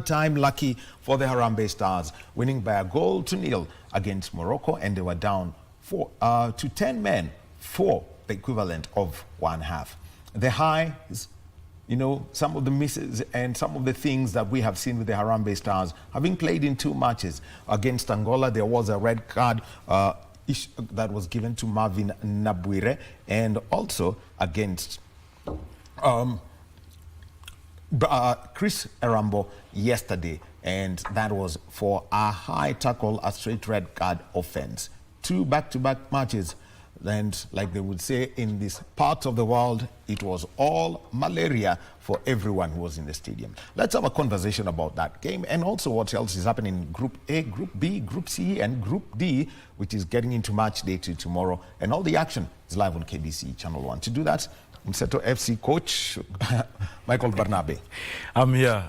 Time lucky for the Harambee Stars, winning by a goal to nil against Morocco, and they were down to 10 men for the equivalent of one half. The highs, you know, some of the misses and some of the things that we have seen with the Harambee Stars, having played in 2 matches against Angola. There was a red card that was given to Marvin Nabuire, and also against Chris Erambo yesterday, and that was for a high tackle, a straight red card offense. 2 back-to-back matches, and like they would say in this part of the world, it was all malaria for everyone who was in the stadium. Let's have a conversation about that game and also what else is happening in Group A, Group B, Group C and Group D, which is getting into match day 2 tomorrow, and all the action is live on KBC Channel 1. To do that, Mseto FC coach Michael Barnabe. I'm here.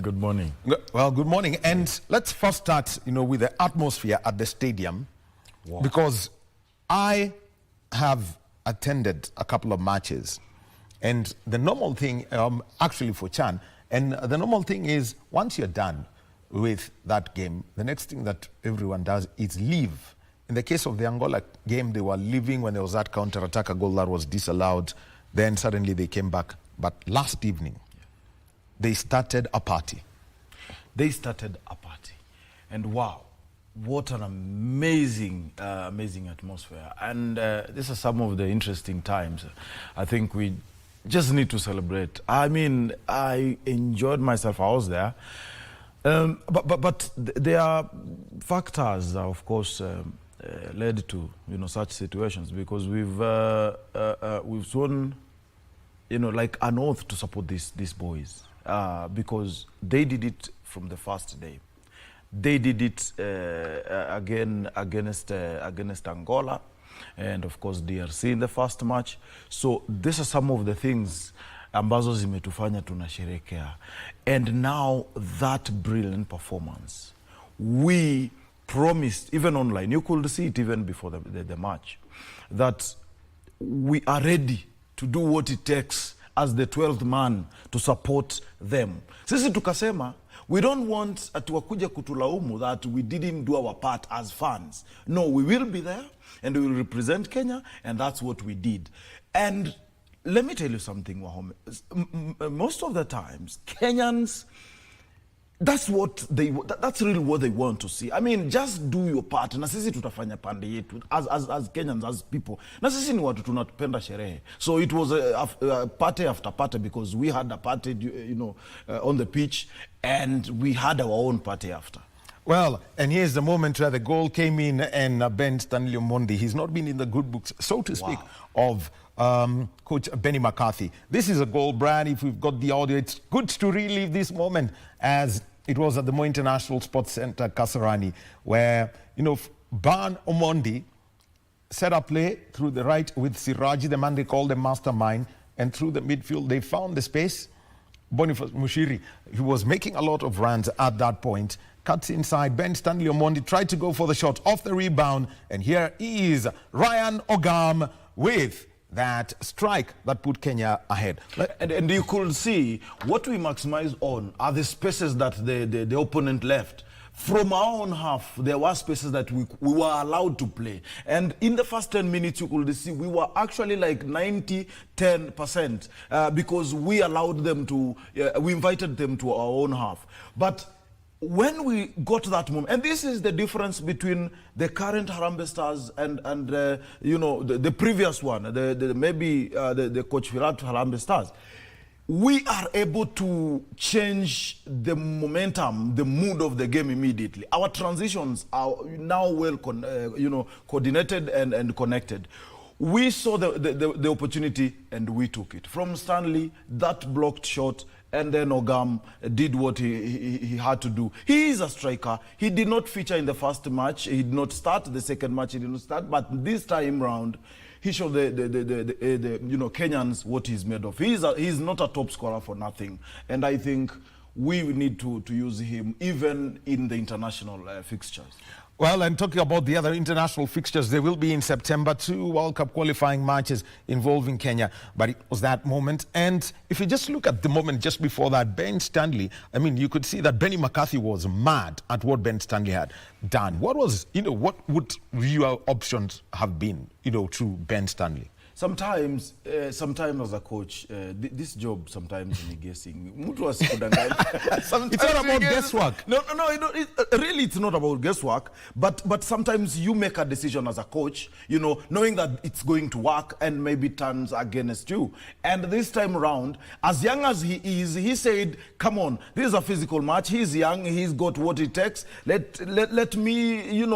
Good morning. Well, good morning. And let's first start, you know, with the atmosphere at the stadium. Wow. Because I have attended a couple of matches, and the normal thing, actually for Chan, and the normal thing is once you're done with that game, the next thing that everyone does is leave. In the case of the Angola game, they were leaving when there was that counter-attack, a goal that was disallowed. Then suddenly they came back. But last evening, they started a party. They started a party. And wow, what an amazing, amazing atmosphere. And these are some of the interesting times. I think we just need to celebrate. I mean, I enjoyed myself. I was there. But there are factors, of course, led to such situations, because we've sworn like an oath to support these boys, because they did it from the first day. They did it again against Angola, and of course DRC in the first match. So these are some of the things ambazo zimetufanya tunasherekea, and now that brilliant performance, we promised, even online, you could see it even before the match, that we are ready to do what it takes as the 12th man to support them. Sisi tukasema, we don't want tuwakuja kutulaumu that we didn't do our part as fans. No, we will be there and we will represent Kenya, and that's what we did. And let me tell you something, Wahome. Most of the times, Kenyans, that's really what they want to see. I mean, just do your part. Na sisi tutafanya pande yetu as Kenyans, as people. Na sisi ni watu tunapenda sherehe. So it was a party after party, because we had a party, on the pitch, and we had our own party after. Well, and here's the moment where the goal came in, and Ben Stanley Omondi, he's not been in the good books, so to speak, of Coach Benny McCarthy. This is a goal, Brian. If we've got the audio, it's good to relive this moment, as it was at the Mo International Sports Center, Kasarani, where, Ban Omondi set up play through the right with Siraji, the man they called the mastermind, and through the midfield, they found the space. Boniface Mushiri, he was making a lot of runs at that point, cuts inside. Ben Stanley Omondi tried to go for the shot off the rebound, and here is Ryan Ogam with that strike that put Kenya ahead. And you could see what we maximize on are the spaces that the opponent left. From our own half, there were spaces that we were allowed to play. And in the first 10 minutes, you could see we were actually like 90-10%, because we allowed them to, we invited them to our own half. But when we got to that moment, and this is the difference between the current Harambee Stars and the previous one, maybe the Coach Virat Harambee Stars, we are able to change the momentum, the mood of the game immediately. Our transitions are now well coordinated and connected. We saw the opportunity and we took it. From Stanley, that blocked shot, and then Ogam did what he had to do. He is a striker. He did not feature in the first match. He did not start. The second match he did not start. But this time round, he showed the Kenyans what he's made of. He's not a top scorer for nothing. And I think we need to use him even in the international fixtures. Well, and talking about the other international fixtures, there will be in September 2 World Cup qualifying matches involving Kenya. But it was that moment. And if you just look at the moment just before that, Ben Stanley, I mean, you could see that Benny McCarthy was mad at what Ben Stanley had done. What was, what would your options have been, to Ben Stanley? Sometimes as a coach, this job sometimes in guessing. It's not about guesswork. No, really it's not about guesswork. But sometimes you make a decision as a coach, knowing that it's going to work and maybe turns against you. And this time around, as young as he is, he said, come on, this is a physical match. He's young, he's got what it takes. Let me,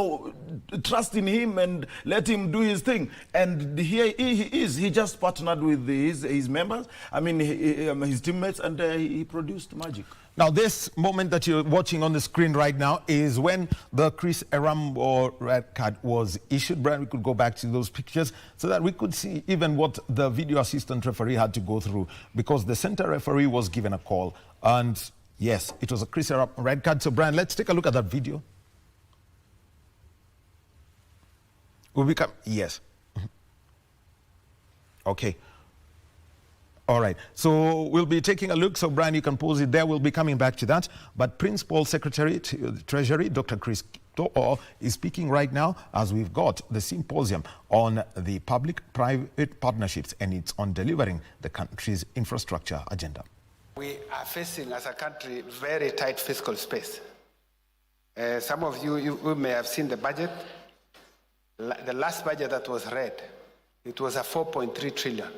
trust in him and let him do his thing. And here he just partnered with his members, his teammates, and he produced magic. Now, this moment that you're watching on the screen right now is when the Chris Harambee red card was issued. Brian, we could go back to those pictures so that we could see even what the video assistant referee had to go through, because the center referee was given a call. And yes, it was a Chris Harambee red card. So, Brian, let's take a look at that video. Yes. Okay. All right. So we'll be taking a look. So, Brian, you can pause it there. We'll be coming back to that. But Principal Secretary to the Treasury, Dr. Chris To'o, is speaking right now as we've got the symposium on the public-private partnerships, and it's on delivering the country's infrastructure agenda. We are facing, as a country, very tight fiscal space. Some of you may have seen the budget. The last budget that was read, it was a 4.3 trillion.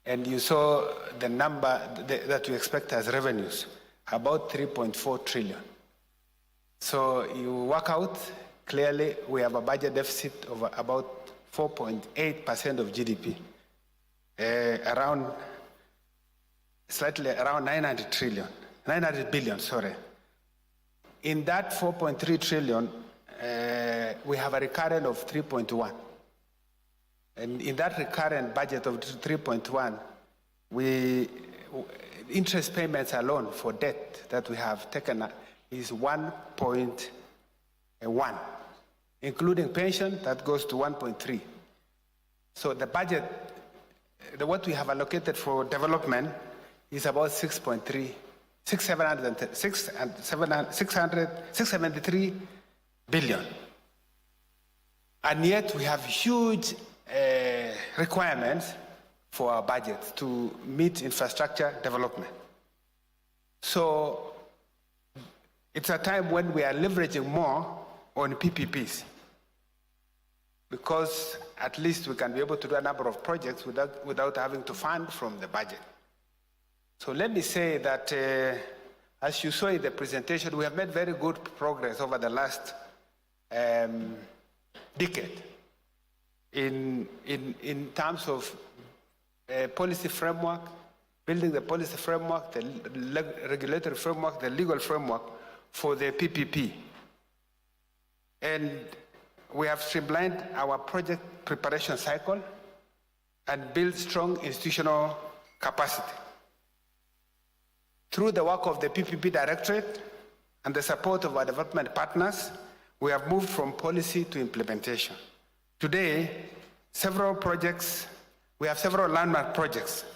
And you saw the number that you expect as revenues, about 3.4 trillion. So you work out, clearly we have a budget deficit of about 4.8% of GDP, slightly around 900 billion, sorry. In that 4.3 trillion, we have a recurrent of 3.1. And in that recurrent budget of 3.1, interest payments alone for debt that we have taken is 1.1, including pension, that goes to 1.3. So the budget, what we have allocated for development is about 673 billion. And yet we have huge requirements for our budget to meet infrastructure development. So it's a time when we are leveraging more on PPPs, because at least we can be able to do a number of projects without having to fund from the budget. So let me say that as you saw in the presentation, we have made very good progress over the last decade in terms of policy framework, building the policy framework, the regulatory framework, the legal framework for the PPP. And we have streamlined our project preparation cycle and built strong institutional capacity. Through the work of the PPP Directorate and the support of our development partners, we have moved from policy to implementation. Today, we have several landmark projects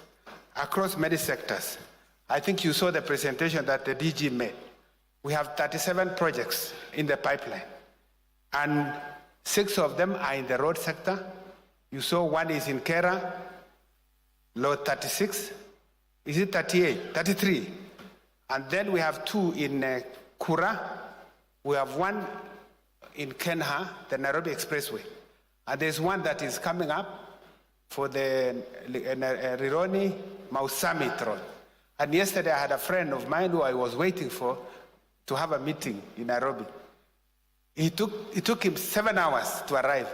across many sectors. I think you saw the presentation that the DG made. We have 37 projects in the pipeline, and 6 of them are in the road sector. You saw one is in Kera, load 36. Is it 38? 33. And then we have 2 in Kura. We have 1 in Kenha, the Nairobi Expressway. And there's one that is coming up for the Rironi Mausami Road. And yesterday I had a friend of mine who I was waiting for to have a meeting in Nairobi. It took him 7 hours to arrive.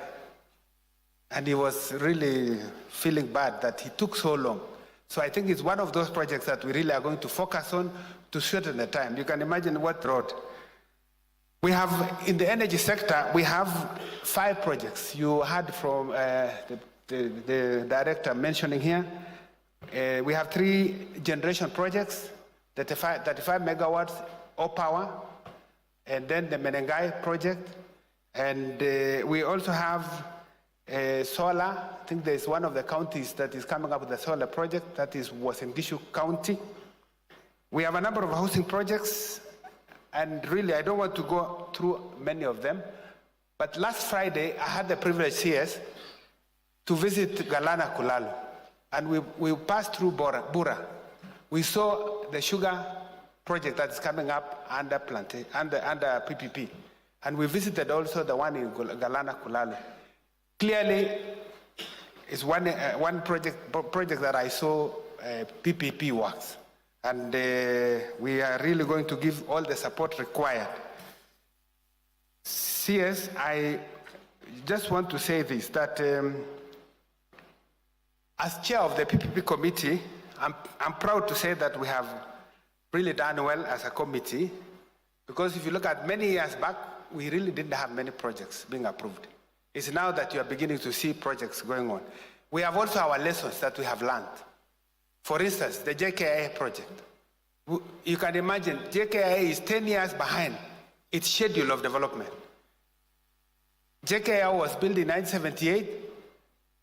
And he was really feeling bad that he took so long. So I think it's one of those projects that we really are going to focus on to shorten the time. You can imagine what road. We have, in the energy sector, we have 5 projects. You heard from the director mentioning here. We have 3 generation projects, 35 megawatts all power, and then the Menengai project. And we also have solar. I think there's one of the counties that is coming up with a solar project, that is Wasingishu County. We have a number of housing projects, and really I don't want to go through many of them, but last Friday I had the privilege here to visit Galana Kulalu, and we passed through Bura. We saw the sugar project that's coming up under PPP, and we visited also the one in Galana Kulalu. Clearly, it's one project that I saw PPP works, and we are really going to give all the support required. CS, I just want to say this, that as chair of the PPP committee, I'm proud to say that we have really done well as a committee, because if you look at many years back, we really didn't have many projects being approved. It's now that you are beginning to see projects going on. We have also our lessons that we have learned. For instance, the JKIA project. You can imagine, JKIA is 10 years behind its schedule of development. JKIA was built in 1978,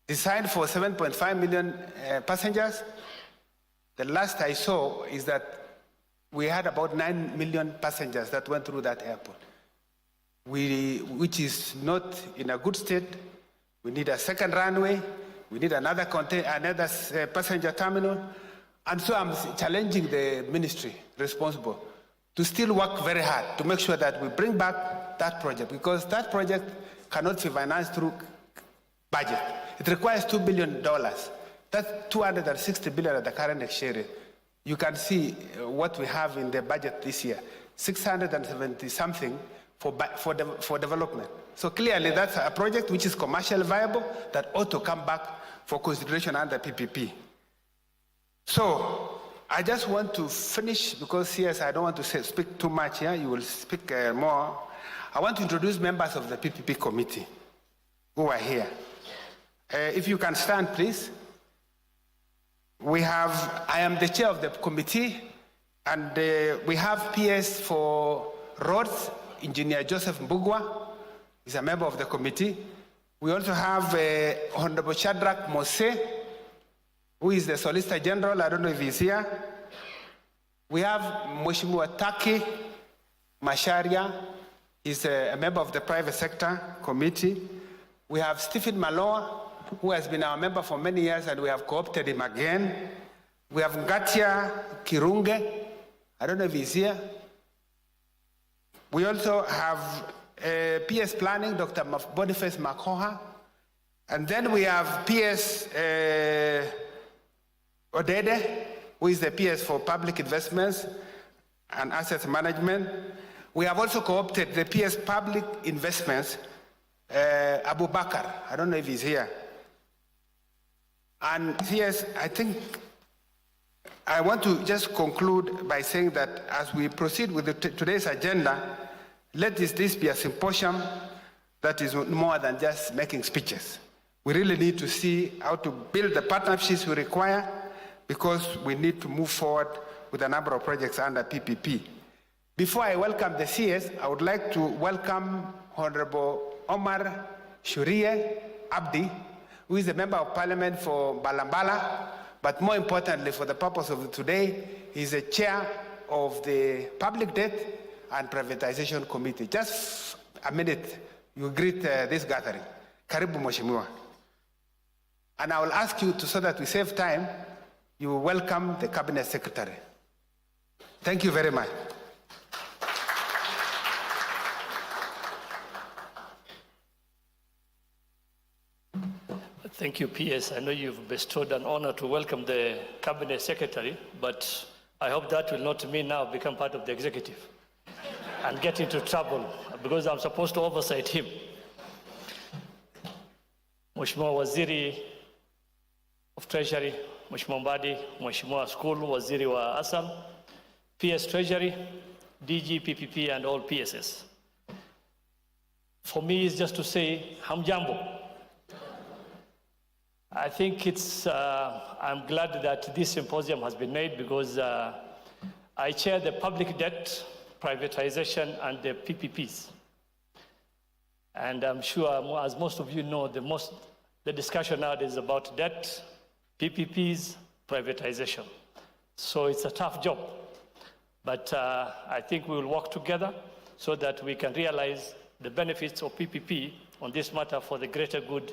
designed for 7.5 million passengers. The last I saw is that we had about 9 million passengers that went through that airport, which is not in a good state. We need a second runway. We need another passenger terminal. And so I'm challenging the ministry responsible to still work very hard to make sure that we bring back that project, because that project cannot be financed through budget. It requires $2 billion. That's $260 billion at the current exchange rate. You can see what we have in the budget this year, 670 something for development. So clearly that's a project which is commercially viable that ought to come back for consideration under PPP. So I just want to finish, because yes, I don't want to speak too much here. You will speak more. I want to introduce members of the PPP committee who are here. If you can stand, please. I am the chair of the committee, and we have PS for roads, Engineer Joseph Mbugwa is a member of the committee. We also have Honorable Shadrach Mose, who is the Solicitor General. I don't know if he's here. We have Mheshimiwa Taki Masharia, he's a member of the private sector committee. We have Stephen Maloa, who has been our member for many years, and we have co-opted him again. We have Ngatia Kirunge, I don't know if he's here. We also have PS Planning, Dr. Boniface Makoha. And then we have PS Odede, who is the PS for Public Investments and Asset Management. We have also co-opted the PS Public Investments, Abu Bakar. I don't know if he's here. And yes, I think I want to just conclude by saying that as we proceed with today's agenda, let this be a symposium that is more than just making speeches. We really need to see how to build the partnerships we require, because we need to move forward with a number of projects under PPP. Before I welcome the CS, I would like to welcome Honorable Omar Shurie Abdi, who is a member of parliament for Balambala, but more importantly, for the purpose of today, he's the chair of the Public Debt and Privatization Committee. Just a minute, you greet this gathering. Karibu Mheshimiwa. And I will ask you to, so that we save time, you will welcome the Cabinet Secretary. Thank you very much. Thank you, PS. I know you've bestowed an honor to welcome the Cabinet Secretary, but I hope that will not mean now become part of the executive and get into trouble, because I'm supposed to oversight him. Mheshimiwa Waziri of Treasury, Mheshimiwa Mbadi, Mheshimiwa School, Waziri wa Assam, PS Treasury, DG, PPP, and all PSS. For me, it's just to say, hamjambo. I think I'm glad that this symposium has been made, because I chair the public debt, privatization, and the PPPs. And I'm sure, as most of you know, the discussion now is about debt, PPPs, privatization. So it's a tough job. But I think we will work together so that we can realize the benefits of PPP on this matter for the greater good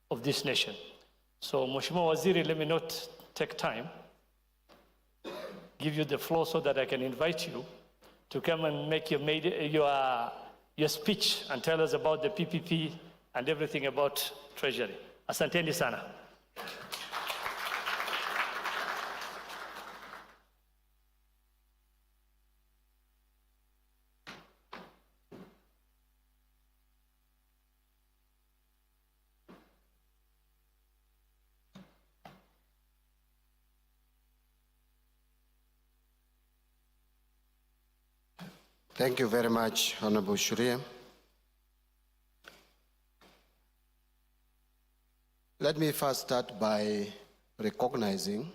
of this nation. So, Mheshimiwa Waziri, let me not take time, give you the floor so that I can invite you to come and make your speech and tell us about the PPP and everything about Treasury. Asanteni sana. Thank you very much, Honorable Shuria. Let me first start by recognizing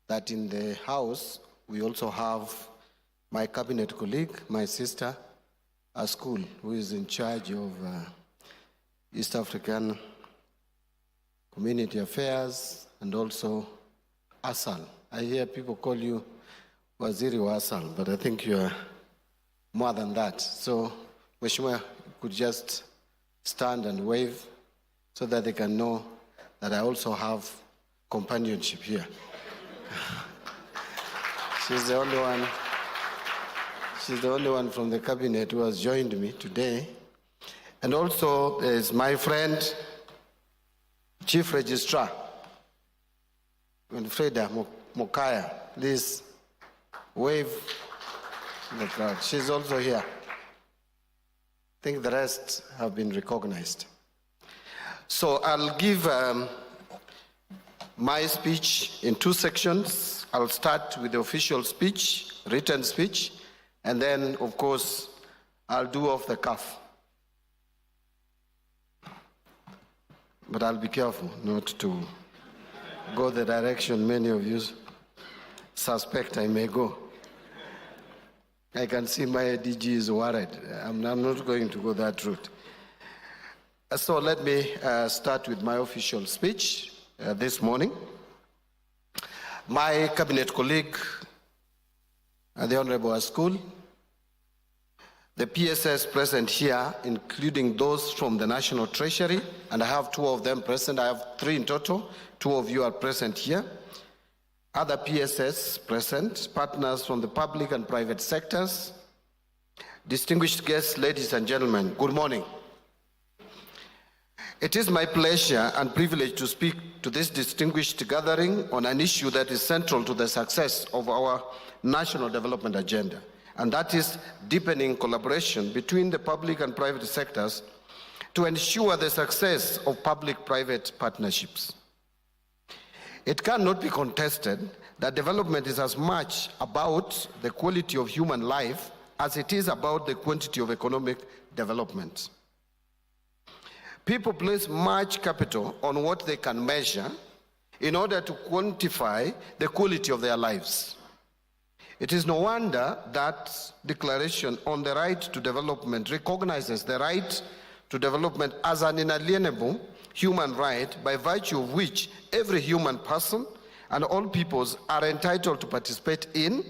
that in the House, we also have my cabinet colleague, my sister, Askul, who is in charge of East African Community Affairs, and also Asal. I hear people call you Waziri wa Asal, but I think you are more than that. So, Mheshimiwa, could just stand and wave so that they can know that I also have companionship here. She's the only one from the cabinet who has joined me today. And also, there's my friend, Chief Registrar, Winfreda Mokaya. Please wave in the crowd. She's also here. I think the rest have been recognized. So I'll give my speech in two sections. I'll start with the official speech, written speech, and then, of course, I'll do off the cuff. But I'll be careful not to go the direction many of you suspect I may go. I can see my DG is worried. I'm not going to go that route. So let me start with my official speech this morning. My cabinet colleague, the Honorable Askul, the PSS present here, including those from the National Treasury, and I have two of them present. I have three in total. Two of you are present here. Other PSS present, partners from the public and private sectors, distinguished guests, ladies and gentlemen, good morning. It is my pleasure and privilege to speak to this distinguished gathering on an issue that is central to the success of our national development agenda, and that is deepening collaboration between the public and private sectors to ensure the success of public-private partnerships. It cannot be contested that development is as much about the quality of human life as it is about the quantity of economic development. People place much capital on what they can measure in order to quantify the quality of their lives. It is no wonder that Declaration on the Right to Development recognizes the right to development as an inalienable human right by virtue of which every human person and all peoples are entitled to participate in,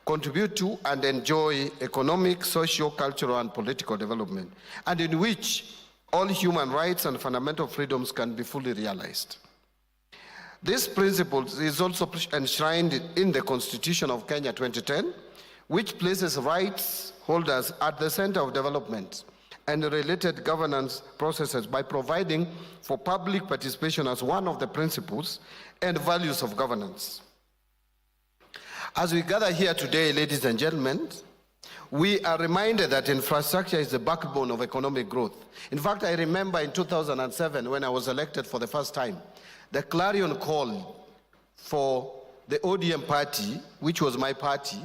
contribute to, and enjoy economic, social, cultural, and political development, and in which all human rights and fundamental freedoms can be fully realized. This principle is also enshrined in the Constitution of Kenya 2010, which places rights holders at the center of development and related governance processes by providing for public participation as one of the principles and values of governance. As we gather here today, ladies and gentlemen, we are reminded that infrastructure is the backbone of economic growth. In fact, I remember in 2007 when I was elected for the first time, the clarion call for the ODM party, which was my party,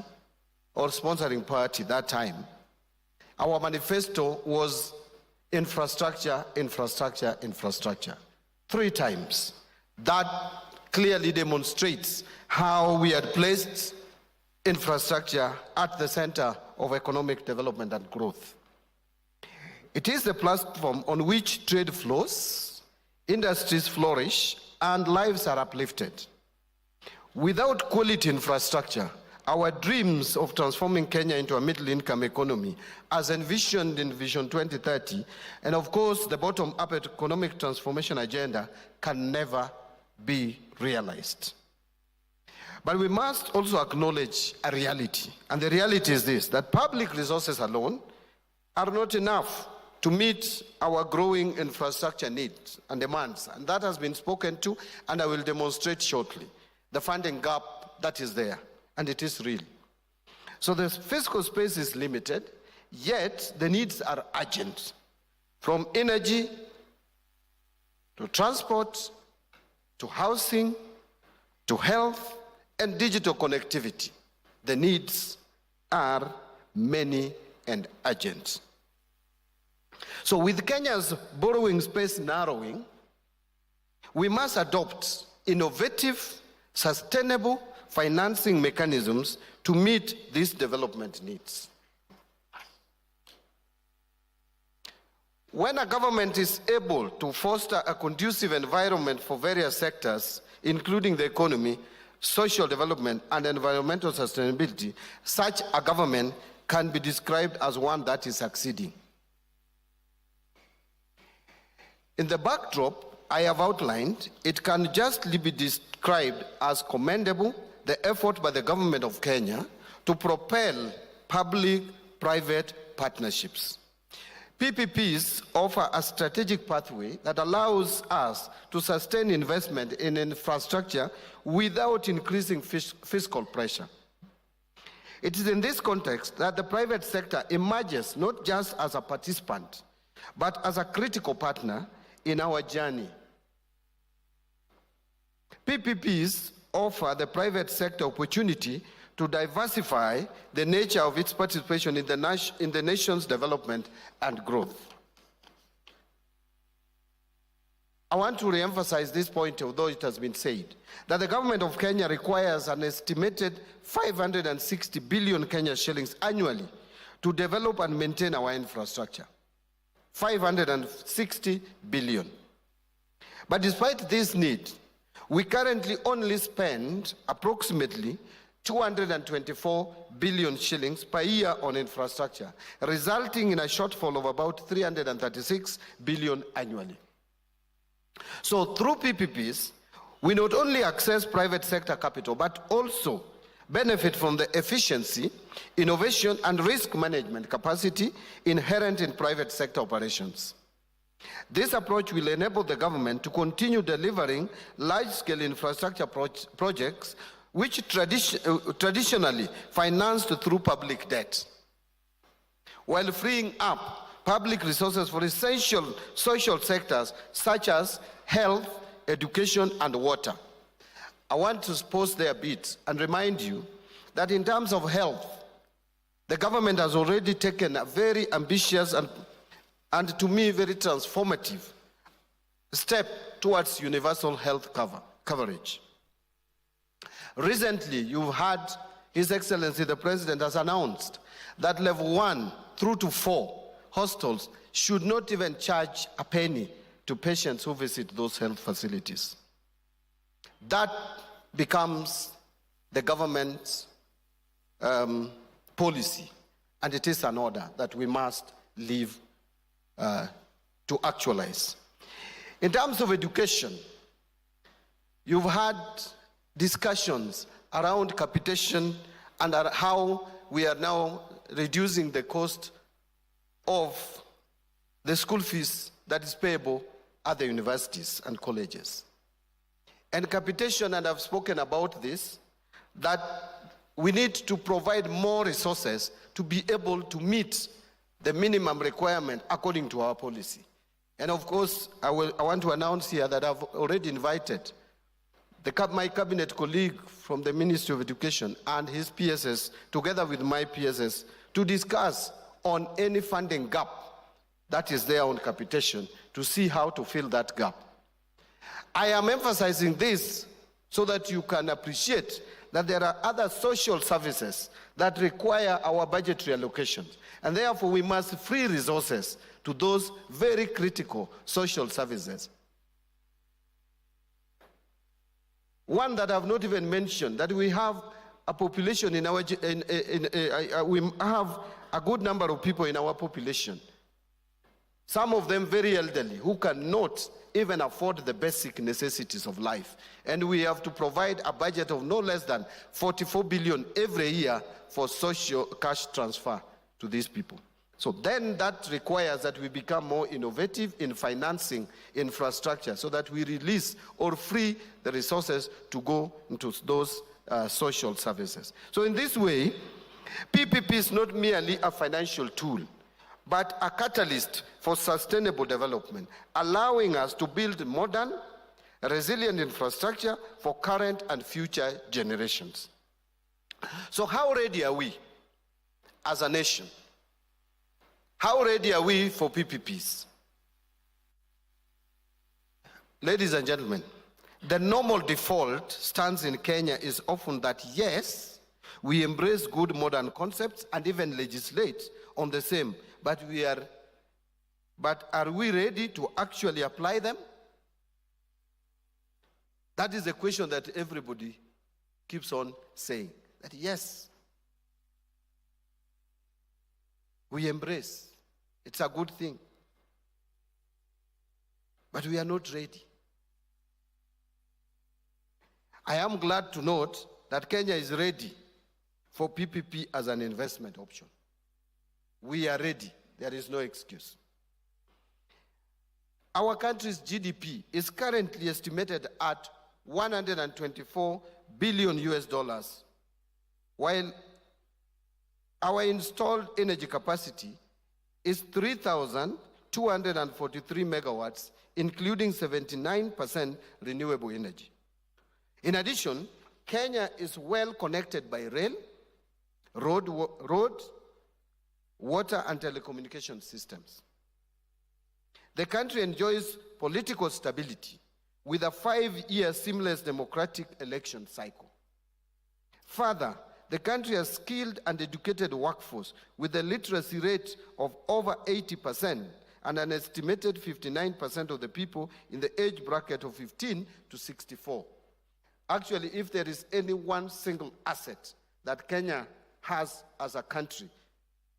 or sponsoring party that time, our manifesto was infrastructure, infrastructure, infrastructure. 3 times. That clearly demonstrates how we had placed infrastructure at the center of economic development and growth. It is the platform on which trade flows, industries flourish, and lives are uplifted. Without quality infrastructure, our dreams of transforming Kenya into a middle-income economy, as envisioned in Vision 2030, and of course the bottom-up economic transformation agenda, can never be realized. But we must also acknowledge a reality, and the reality is this, that public resources alone are not enough to meet our growing infrastructure needs and demands, and that has been spoken to, and I will demonstrate shortly the funding gap that is there, and it is real. So the fiscal space is limited, yet the needs are urgent, from energy to transport to housing to health and digital connectivity. The needs are many and urgent. So with Kenya's borrowing space narrowing, we must adopt innovative, sustainable financing mechanisms to meet these development needs. When a government is able to foster a conducive environment for various sectors, including the economy, social development, and environmental sustainability, such a government can be described as one that is succeeding. In the backdrop I have outlined, it can justly be described as commendable the effort by the government of Kenya to propel public-private partnerships. PPPs offer a strategic pathway that allows us to sustain investment in infrastructure without increasing fiscal pressure. It is in this context that the private sector emerges not just as a participant, but as a critical partner in our journey. PPPs offer the private sector opportunity to diversify the nature of its participation in the nation's development and growth. I want to re-emphasize this point, although it has been said, that the government of Kenya requires an estimated 560 billion Kenya shillings annually to develop and maintain our infrastructure. 560 billion. But despite this need, we currently only spend approximately 224 billion shillings per year on infrastructure, resulting in a shortfall of about 336 billion annually. So through PPPs, we not only access private sector capital, but also benefit from the efficiency, innovation, and risk management capacity inherent in private sector operations. This approach will enable the government to continue delivering large-scale infrastructure projects which traditionally financed through public debt, while freeing up public resources for essential social sectors such as health, education, and water. I want to pause there a bit and remind you that in terms of health, the government has already taken a very ambitious and to me very transformative step towards universal health coverage. Recently, you've heard His Excellency the President has announced that level 1 through to 4 hospitals should not even charge a penny to patients who visit those health facilities. That becomes the government's policy, and it is an order that we must live to actualize. In terms of education, you've had discussions around capitation and how we are now reducing the cost of the school fees that is payable at the universities and colleges. And capitation, and I've spoken about this, that we need to provide more resources to be able to meet the minimum requirement according to our policy. And of course, I want to announce here that I've already invited my cabinet colleague from the Ministry of Education and his PSS, together with my PSS, to discuss on any funding gap that is there on capitation, to see how to fill that gap. I am emphasizing this so that you can appreciate that there are other social services that require our budgetary allocations. And therefore, we must free resources to those very critical social services. One that I've not even mentioned, that we have a population in our, we have a good number of people in our population, some of them very elderly, who cannot even afford the basic necessities of life. And we have to provide a budget of no less than 44 billion every year for social cash transfer to these people. So then that requires that we become more innovative in financing infrastructure so that we release or free the resources to go into those social services. So in this way, PPP is not merely a financial tool, but a catalyst for sustainable development, allowing us to build modern, resilient infrastructure for current and future generations. So how ready are we as a nation? How ready are we for PPPs? Ladies and gentlemen, the normal default stance in Kenya is often that yes, we embrace good modern concepts and even legislate on the same, but are we ready to actually apply them? That is the question that everybody keeps on saying, that yes, we embrace. It's a good thing. But we are not ready. I am glad to note that Kenya is ready for PPP as an investment option. We are ready. There is no excuse. Our country's GDP is currently estimated at 124 billion US dollars, while our installed energy capacity is 3,243 megawatts, including 79% renewable energy. In addition, Kenya is well connected by rail, road, water, and telecommunication systems. The country enjoys political stability with a 5-year seamless democratic election cycle. Further, the country has skilled and educated workforce with a literacy rate of over 80% and an estimated 59% of the people in the age bracket of 15 to 64. Actually, if there is any one single asset that Kenya has as a country,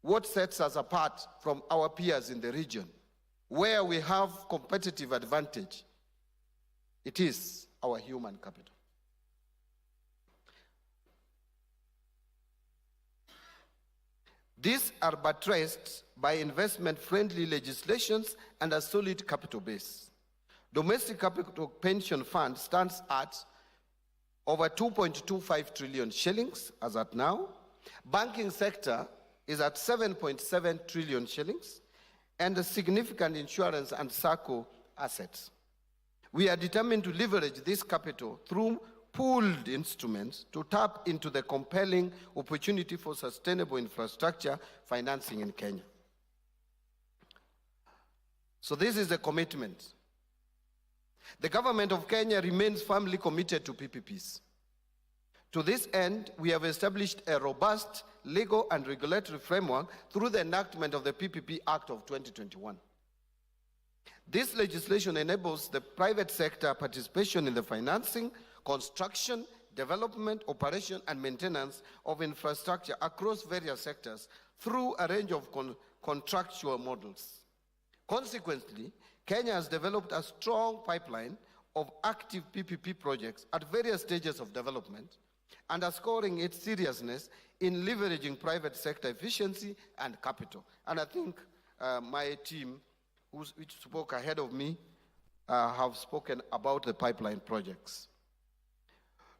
what sets us apart from our peers in the region, where we have competitive advantage, it is our human capital. These are buttressed by investment-friendly legislations and a solid capital base. Domestic capital pension fund stands at over 2.25 trillion shillings as at now. Banking sector is at 7.7 trillion shillings, and a significant insurance and SACCO assets. We are determined to leverage this capital through pooled instruments to tap into the compelling opportunity for sustainable infrastructure financing in Kenya. So this is the commitment. The government of Kenya remains firmly committed to PPPs. To this end, we have established a robust legal and regulatory framework through the enactment of the PPP Act of 2021. This legislation enables the private sector participation in the financing, construction, development, operation, and maintenance of infrastructure across various sectors through a range of contractual models. Consequently, Kenya has developed a strong pipeline of active PPP projects at various stages of development, underscoring its seriousness in leveraging private sector efficiency and capital. And I think my team, which spoke ahead of me, have spoken about the pipeline projects.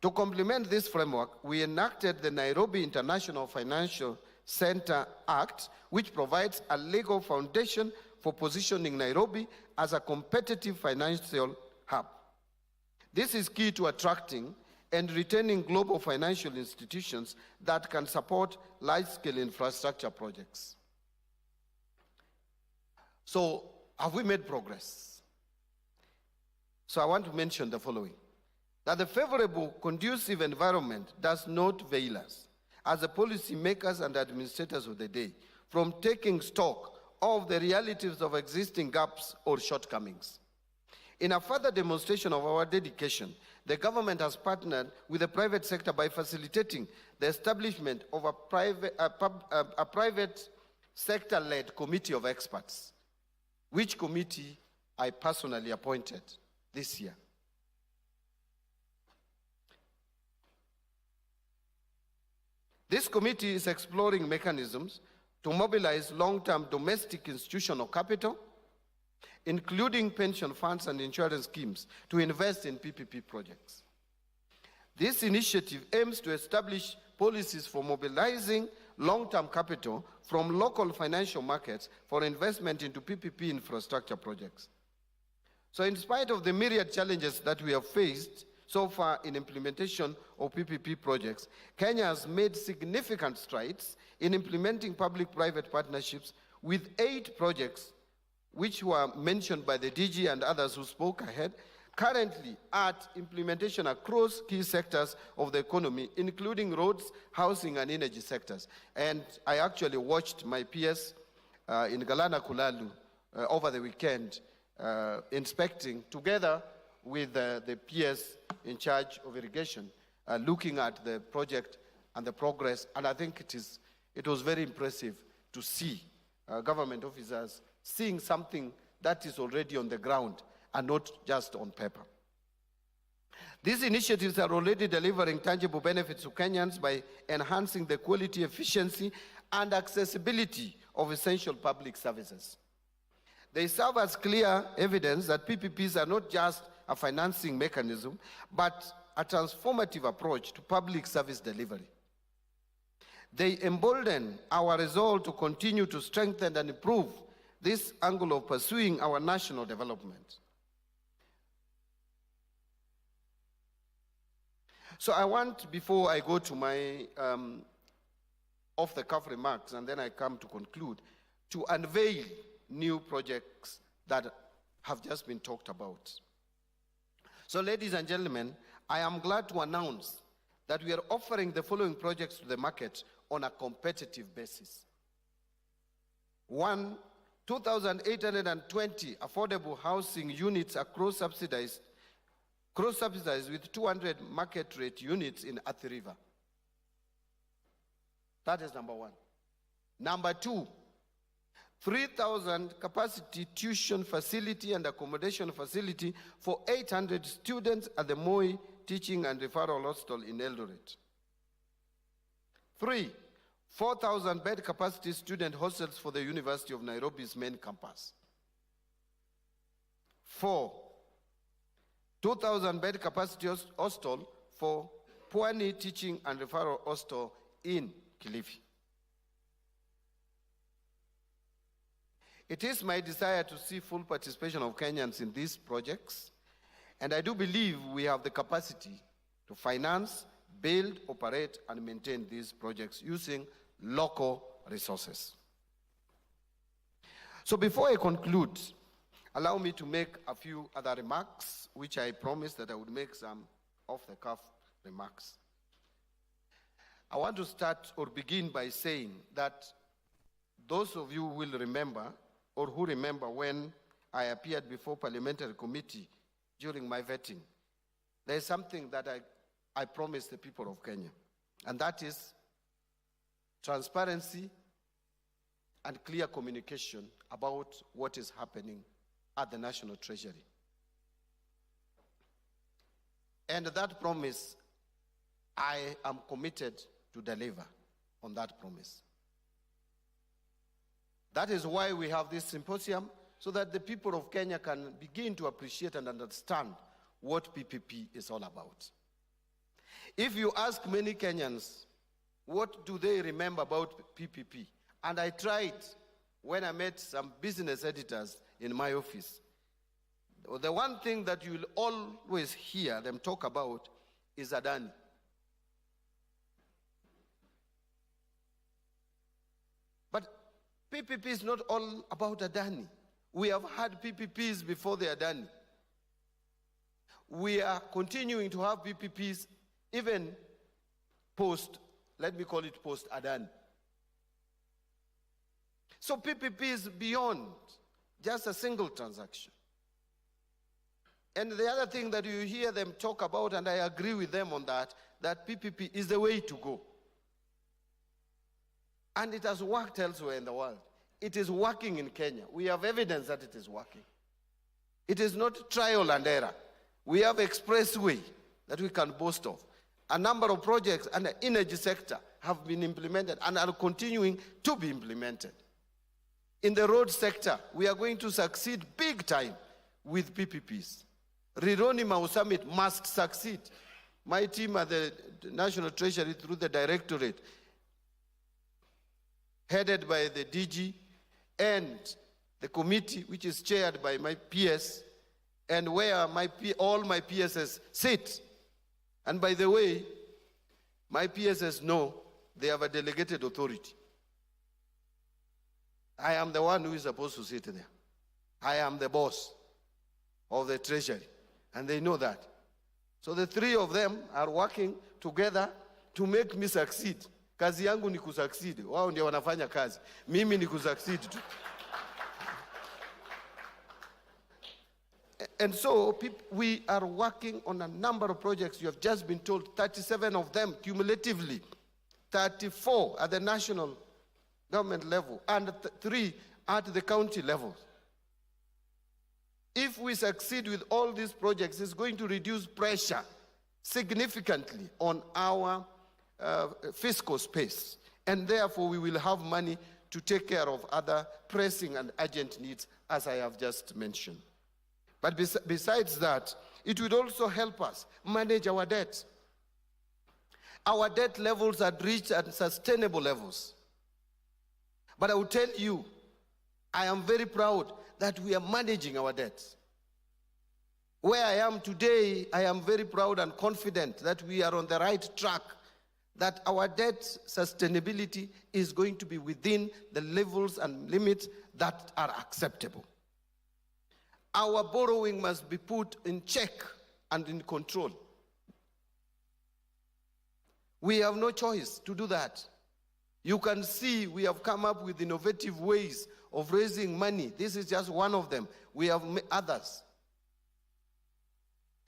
To complement this framework, we enacted the Nairobi International Financial Center Act, which provides a legal foundation for positioning Nairobi as a competitive financial hub. This is key to attracting and retaining global financial institutions that can support large-scale infrastructure projects. So, have we made progress? So I want to mention the following. that the favorable, conducive environment does not veil us, as the policy makers and administrators of the day, from taking stock of the realities of existing gaps or shortcomings. In a further demonstration of our dedication, the government has partnered with the private sector by facilitating the establishment of a private sector-led committee of experts, which committee I personally appointed this year. This committee is exploring mechanisms to mobilize long-term domestic institutional capital, including pension funds and insurance schemes, to invest in PPP projects. This initiative aims to establish policies for mobilizing long-term capital from local financial markets for investment into PPP infrastructure projects. So in spite of the myriad challenges that we have faced so far in implementation of PPP projects, Kenya has made significant strides in implementing public-private partnerships with 8 projects which were mentioned by the DG and others who spoke ahead, currently at implementation across key sectors of the economy, including roads, housing, and energy sectors. And I actually watched my PS in Galana Kulalu over the weekend, inspecting, together with the PS in charge of irrigation, looking at the project and the progress. And I think it was very impressive to see government officers seeing something that is already on the ground and not just on paper. These initiatives are already delivering tangible benefits to Kenyans by enhancing the quality, efficiency, and accessibility of essential public services. They serve as clear evidence that PPPs are not just a financing mechanism, but a transformative approach to public service delivery. They embolden our resolve to continue to strengthen and improve this angle of pursuing our national development. So I want, before I go to my off-the-cuff remarks, and then I come to conclude, to unveil new projects that have just been talked about. So ladies and gentlemen, I am glad to announce that we are offering the following projects to the market on a competitive basis. 1, 2,820 affordable housing units across subsidized with 200 market rate units in Athi River. That is number 1. Number 2, 3,000 capacity tuition facility and accommodation facility for 800 students at the Moi Teaching and Referral Hostel in Eldoret. 3, 4,000 bed capacity student hostels for the University of Nairobi's main campus. 4, 2,000 bed capacity hostel for Pwani Teaching and Referral Hostel in Kilifi. It is my desire to see full participation of Kenyans in these projects, and I do believe we have the capacity to finance, build, operate, and maintain these projects using local resources. So before I conclude, allow me to make a few other remarks, which I promised that I would make some off-the-cuff remarks. I want to start or begin by saying that those of you who will remember, or who remember when I appeared before parliamentary committee during my vetting, there is something that I promised the people of Kenya, and that is transparency and clear communication about what is happening at the National Treasury. And that promise, I am committed to deliver on that promise. That is why we have this symposium, so that the people of Kenya can begin to appreciate and understand what PPP is all about. If you ask many Kenyans, what do they remember about PPP? And I tried when I met some business editors in my office. The one thing that you'll always hear them talk about is Adani. But PPP is not all about Adani. We have had PPPs before the Adani. we are continuing to have PPPs even post, let me call it post Adan. So PPP is beyond just a single transaction. And the other thing that you hear them talk about, and I agree with them on that, that PPP is the way to go. And it has worked elsewhere in the world. It is working in Kenya. We have evidence that it is working. It is not trial and error. We have expressway that we can boast of. A number of projects in the energy sector have been implemented and are continuing to be implemented. In the road sector, we are going to succeed big time with PPPs. Rironi Mau Summit must succeed. My team at the National Treasury through the Directorate, headed by the DG, and the committee, which is chaired by my PS, and where all my PSs sit. And by the way, my PSs know they have a delegated authority. I am the one who is supposed to sit there. I am the boss of the Treasury, and they know that. So the three of them are working together to make me succeed. Kazi yangu ni kusucceed. Wao ndio wanafanya kazi. Mimi ni kusucceed tu. And so we are working on a number of projects. You have just been told 37 of them cumulatively, 34 at the national government level, and 3 at the county level. If we succeed with all these projects, it's going to reduce pressure significantly on our fiscal space. And therefore, we will have money to take care of other pressing and urgent needs, as I have just mentioned. But besides that, it would also help us manage our debt. Our debt levels are reached at sustainable levels. But I will tell you, I am very proud that we are managing our debts. Where I am today, I am very proud and confident that we are on the right track, that our debt sustainability is going to be within the levels and limits that are acceptable. Our borrowing must be put in check and in control. We have no choice to do that. You can see we have come up with innovative ways of raising money. This is just one of them. We have others.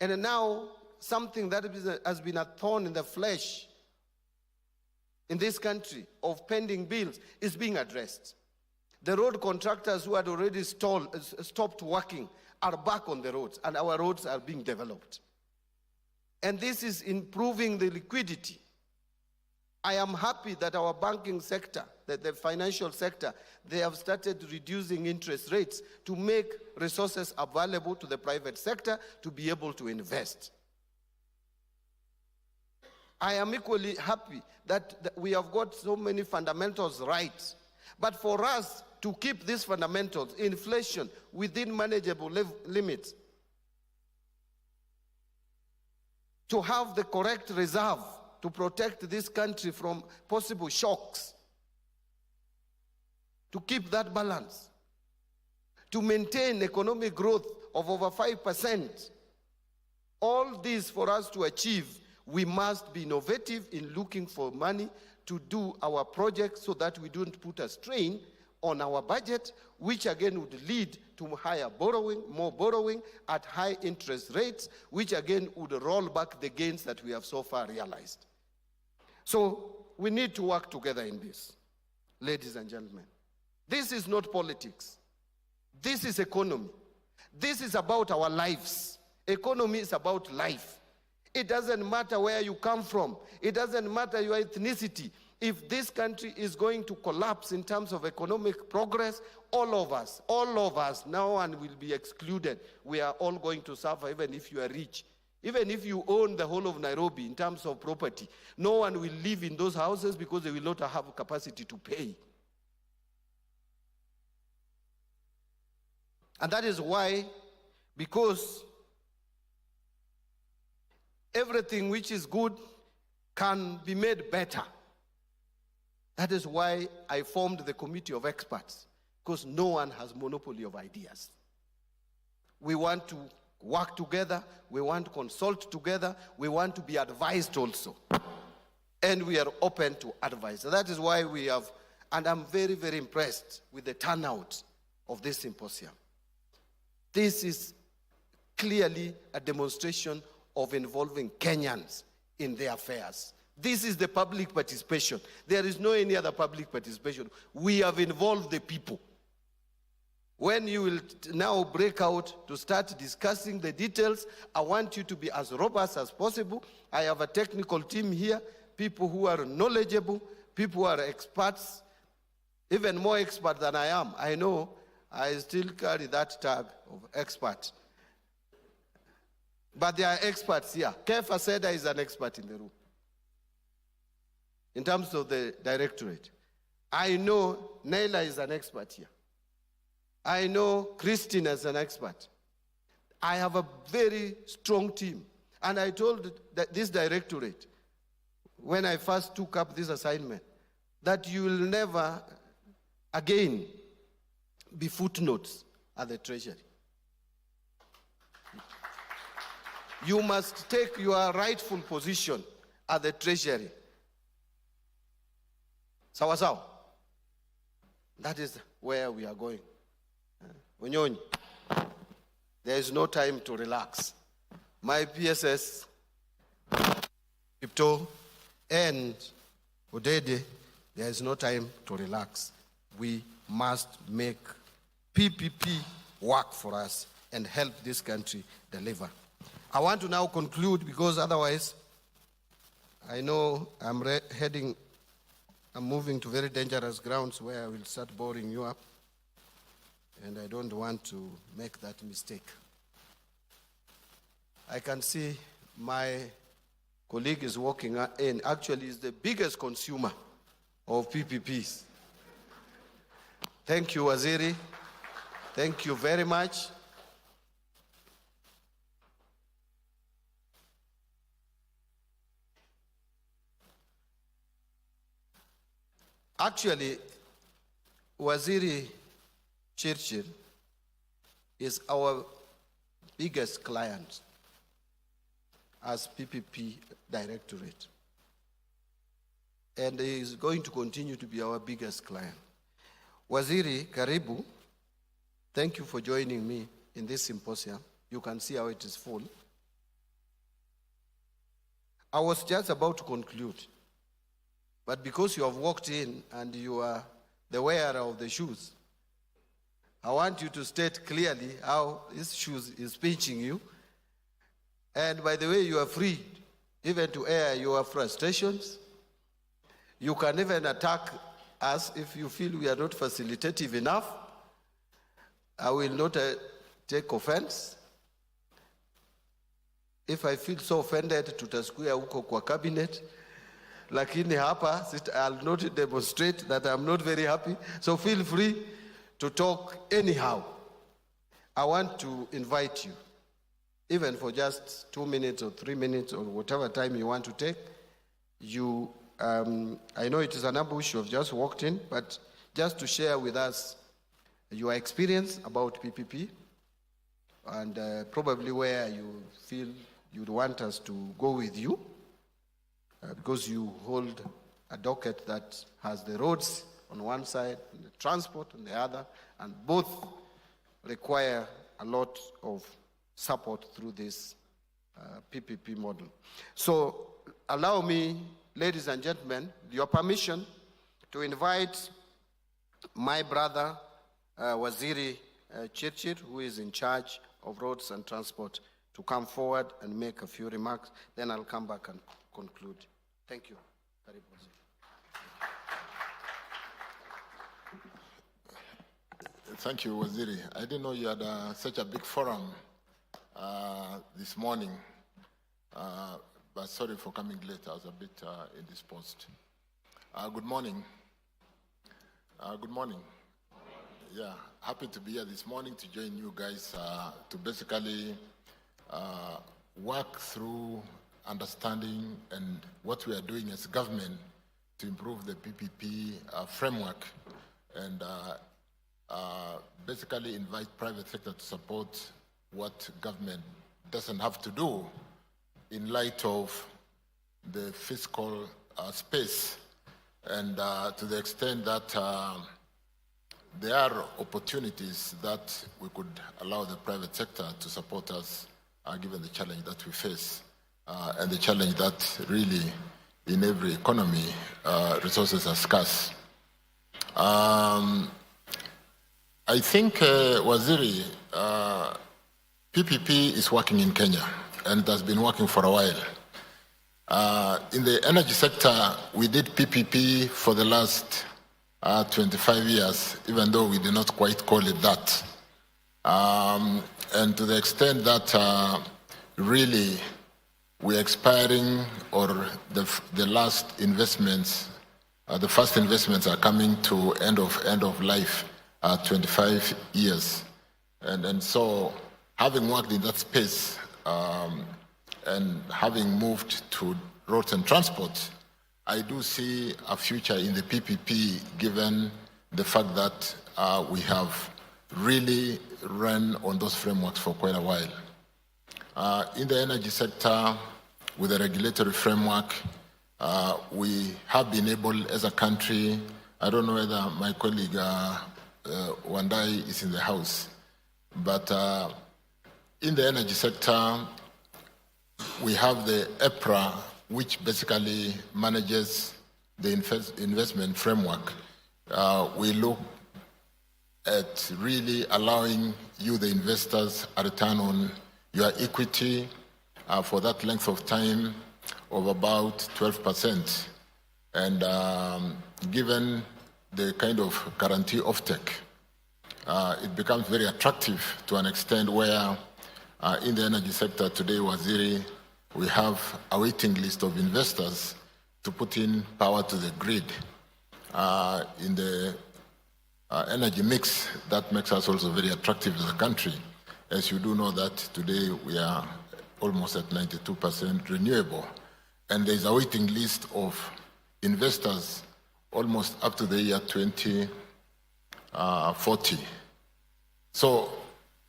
And now, something that has been a thorn in the flesh in this country of pending bills is being addressed. The road contractors who had already stopped working are back on the roads, and our roads are being developed. And this is improving the liquidity. I am happy that our banking sector, that the financial sector, they have started reducing interest rates to make resources available to the private sector to be able to invest. I am equally happy that we have got so many fundamentals right. But for us to keep these fundamentals, inflation, within manageable limits, to have the correct reserve to protect this country from possible shocks, to keep that balance, to maintain economic growth of over 5%. All this for us to achieve, we must be innovative in looking for money to do our projects so that we don't put a strain on our budget, which again would lead to higher borrowing, more borrowing at high interest rates, which again would roll back the gains that we have so far realized. So we need to work together in this, ladies and gentlemen. This is not politics. This is economy. This is about our lives. Economy is about life. It doesn't matter where you come from. It doesn't matter your ethnicity. If this country is going to collapse in terms of economic progress, all of us, no one will be excluded. We are all going to suffer, even if you are rich. Even if you own the whole of Nairobi in terms of property, no one will live in those houses because they will not have capacity to pay. And that is why, because everything which is good can be made better. That is why I formed the committee of experts, because no one has monopoly of ideas. We want to work together, we want to consult together, we want to be advised also. And we are open to advice. So that is why we have, and I'm very, very impressed with the turnout of this symposium. This is clearly a demonstration of involving Kenyans in their affairs. This is the public participation. There is no any other public participation. We have involved the people. When you will now break out to start discussing the details, I want you to be as robust as possible. I have a technical team here, people who are knowledgeable, people who are experts, even more expert than I am. I know I still carry that tag of expert. But there are experts here. Kefa Seda is an expert in the room. In terms of the directorate. I know Naila is an expert here. I know Christine is an expert. I have a very strong team. And I told that this directorate, when I first took up this assignment, that you will never again be footnotes at the Treasury. You must take your rightful position at the Treasury. Sawa sawa. That is where we are going. Onyonyi, there is no time to relax. My PSS, Kipto, and Odede, there is no time to relax. We must make PPP work for us and help this country deliver. I want to now conclude because otherwise, I know I'm moving to very dangerous grounds where I will start boring you up. And I don't want to make that mistake. I can see my colleague is walking in. Actually, is the biggest consumer of PPPs. Thank you, Waziri. Thank you very much. Actually, Waziri Churchill is our biggest client as PPP Directorate. And he is going to continue to be our biggest client. Waziri, karibu. Thank you for joining me in this symposium. You can see how it is full. I was just about to conclude, but because you have walked in and you are the wearer of the shoes, I want you to state clearly how this shoes is pinching you. And by the way, you are free even to air your frustrations. You can even attack us if you feel we are not facilitative enough. I will not take offense. If I feel so offended, tutasikuya huko kwa cabinet. Lakini hapa, I'll not demonstrate that I'm not very happy. So feel free to talk anyhow. I want to invite you, even for just 2 minutes or 3 minutes or whatever time you want to take. I know it is an ambush, you have just walked in, but just to share with us your experience about PPP and probably where you feel you'd want us to go with you, because you hold a docket that has the roads on one side and the transport on the other, and both require a lot of support through this PPP model. So allow me, ladies and gentlemen, your permission to invite my brother, Waziri Chirchir, who is in charge of roads and transport, to come forward and make a few remarks. Then I'll come back and conclude. Thank you. Thank you, Waziri. I didn't know you had such a big forum this morning, but sorry for coming late. I was a bit indisposed. Good morning. Good morning. Yeah, happy to be here this morning to join you guys to basically work through understanding and what we are doing as government to improve the PPP framework and basically invite private sector to support what government doesn't have to do in light of the fiscal space, and to the extent that there are opportunities that we could allow the private sector to support us given the challenge that we face and the challenge that really in every economy resources are scarce. I think Waziri, PPP is working in Kenya and it has been working for a while. In the energy sector, we did PPP for the last 25 years, even though we did not quite call it that. And to the extent that really we're expiring, or the last investments, the first investments are coming to end of life, 25 years. And so having worked in that space and having moved to roads and transport, I do see a future in the PPP given the fact that we have really run on those frameworks for quite a while. In the energy sector, with the regulatory framework, we have been able as a country, I don't know whether my colleague Wandai is in the house, but in the energy sector, we have the EPRA, which basically manages the investment framework. We look at really allowing you, the investors, a return on your equity for that length of time of about 12%. And given the kind of guarantee offtake, it becomes very attractive to an extent where in the energy sector today, Waziri, we have a waiting list of investors to put in power to the grid. In the energy mix, that makes us also very attractive as a country. As you do know that today we are almost at 92% renewable. And there's a waiting list of investors almost up to the year 2040. So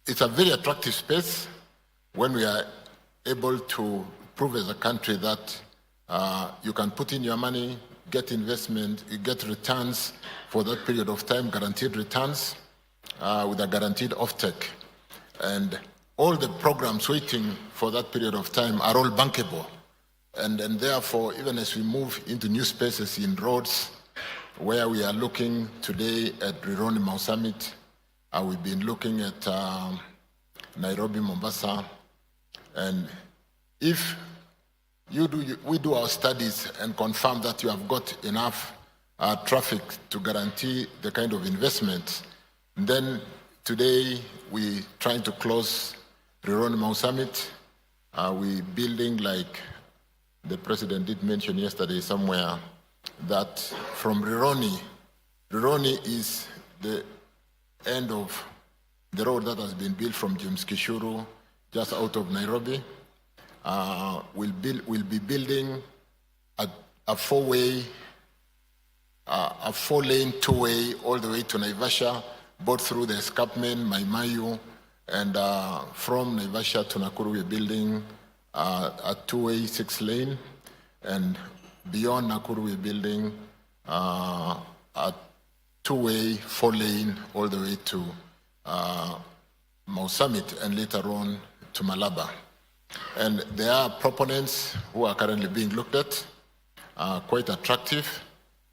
it's a very attractive space when we are able to prove as a country that you can put in your money, get investment, you get returns for that period of time, guaranteed returns with a guaranteed offtake. And all the programs waiting for that period of time are all bankable. And therefore, even as we move into new spaces in roads, where we are looking today at Rironi Mau Summit, we've been looking at Nairobi, Mombasa, and if we do our studies and confirm that you have got enough traffic to guarantee the kind of investment, then today we're trying to close Rironi Mau Summit. We're building, like the president did mention yesterday somewhere, that from Rironi is the end of the road that has been built from James Kishuru, just out of Nairobi. We'll be building a four-lane, two-way, all the way to Naivasha, both through the escarpment, Maimayu, and from Naivasha to Nakuru, we're building a two-way, 6-lane, and beyond Nakuru, we're building a two-way, 4-lane, all the way to Mau Summit, and later on to Malaba. And there are proponents who are currently being looked at, quite attractive.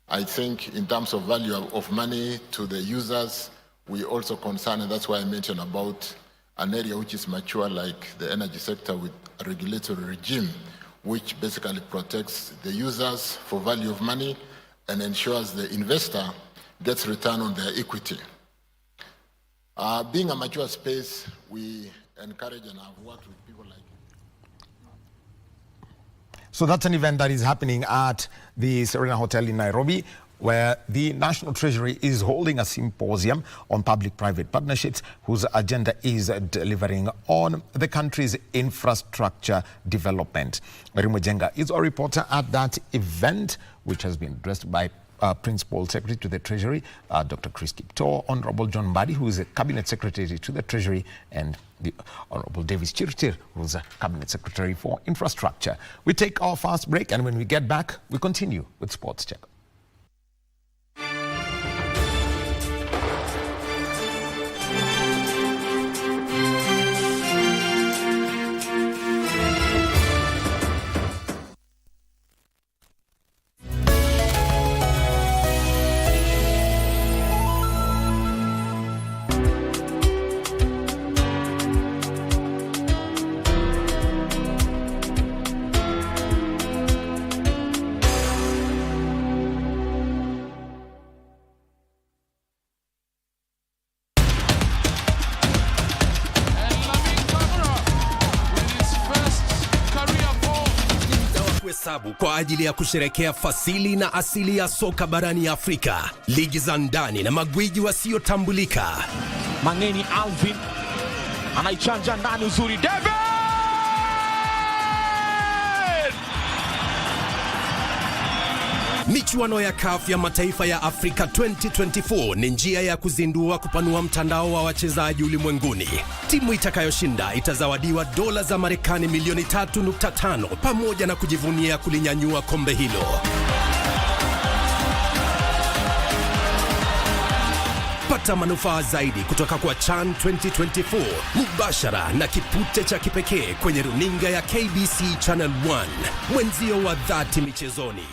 I think in terms of value of money to the users, we also concern, and that's why I mentioned about an area which is mature like the energy sector with a regulatory regime, which basically protects the users for value of money and ensures the investor gets return on their equity. Being a mature space, we encourage and have worked with people like you. So that's an event that is happening at the Serena Hotel in Nairobi, where the National Treasury is holding a symposium on public-private partnerships whose agenda is delivering on the country's infrastructure development. Marimu Jenga is our reporter at that event, which has been addressed by Principal Secretary to the Treasury, Dr. Chris Kipto, Honorable John Mbadi, who is a Cabinet Secretary to the Treasury, and the Honorable Davis Chirchir, who is a Cabinet Secretary for Infrastructure. We take our fast break, and when we get back, we continue with Sports Check. Kwa ajili ya kusherekea fasili na asili ya soka barani Afrika, ligi za ndani na magwiji wasiotambulika. Mangeni Alvin anaichanja ndani, uzuri David! Michuano ya CAF ya mataifa ya Afrika 2024 ni njia ya kuzindua kupanua mtandao wa wachezaji ulimwenguni. Timu itakayoshinda itazawadiwa dola za Marekani milioni 3.5 pamoja na kujivunia kulinyanyua kombe hilo. Pata manufaa zaidi kutoka kwa CHAN 2024 mubashara na kipute cha kipekee kwenye runinga ya KBC Channel 1, mwenzio wa dhati michezoni.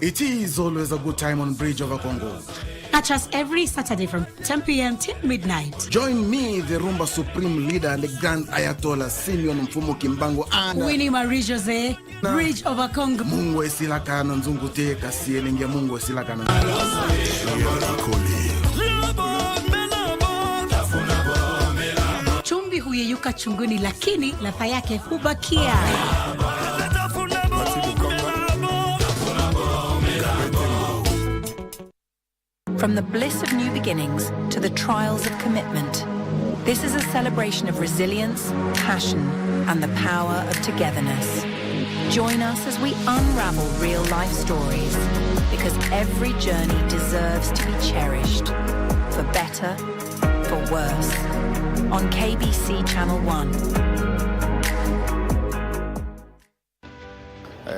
It is always a good time on Bridge over Congo. Catch us every Saturday from 10 p.m. till midnight. Join me, the Rumba Supreme Leader and the Grand Ayatollah Simeon Mfumo Kimbango and Winnie Marie Jose, Bridge over Congo. Mungu esilaka na nzungu te kasi elengia Mungu esilaka na Chumbi huyeyuka chunguni lakini ladha yake hubakia. From the bliss of new beginnings to the trials of commitment, this is a celebration of resilience, passion, and the power of togetherness. Join us as we unravel real-life stories, because every journey deserves to be cherished, for better, for worse, on KBC Channel 1.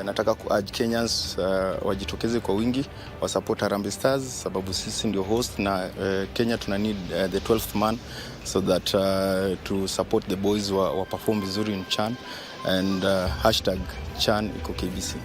Nataka ku-urge Kenyans wajitokeze kwa wingi wa support Harambee Stars, sababu sisi ndio host na Kenya tuna need the 12th man so that to support the boys wa perform vizuri in CHAN, and #CHAN iko KBC.